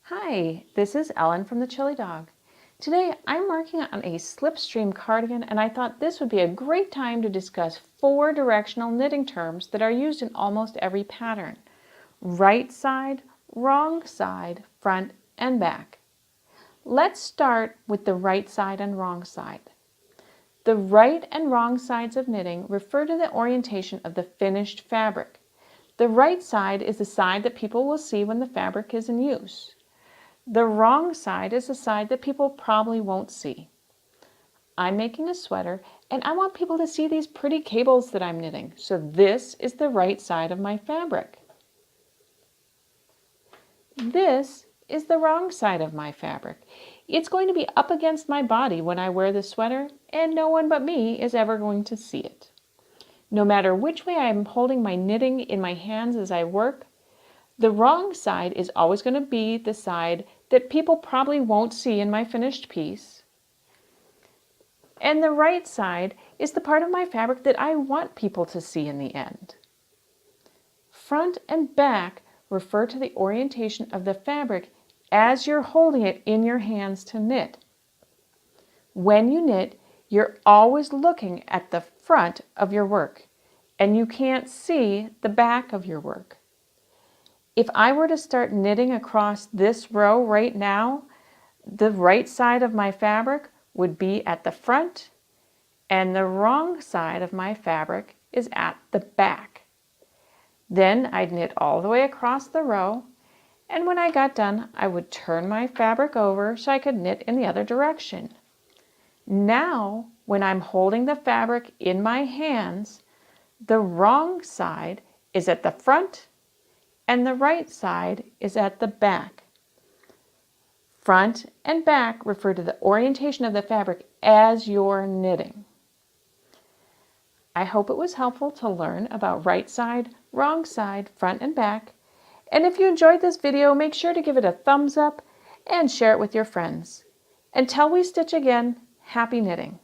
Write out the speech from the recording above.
Hi, this is Ellen from the Chili Dog. Today I'm working on a Slipstream cardigan, and I thought this would be a great time to discuss 4 directional knitting terms that are used in almost every pattern: right side, wrong side, front and back. Let's start with the right side and wrong side. The right and wrong sides of knitting refer to the orientation of the finished fabric. The right side is the side that people will see when the fabric is in use. The wrong side is the side that people probably won't see. I'm making a sweater and I want people to see these pretty cables that I'm knitting, so this is the right side of my fabric. This is the wrong side of my fabric. It's going to be up against my body when I wear the sweater, and no one but me is ever going to see it. No matter which way I'm holding my knitting in my hands as I work, the wrong side is always going to be the side that people probably won't see in my finished piece. And the right side is the part of my fabric that I want people to see in the end. Front and back refer to the orientation of the fabric as you're holding it in your hands to knit. When you knit, you're always looking at the front of your work, and you can't see the back of your work. If I were to start knitting across this row right now, the right side of my fabric would be at the front, and the wrong side of my fabric is at the back. Then I'd knit all the way across the row, and when I got done, I would turn my fabric over so I could knit in the other direction. Now, when I'm holding the fabric in my hands, the wrong side is at the front and the right side is at the back. Front and back refer to the orientation of the fabric as you're knitting. I hope it was helpful to learn about right side, wrong side, front and back. And if you enjoyed this video, make sure to give it a thumbs up and share it with your friends. Until we stitch again, happy knitting!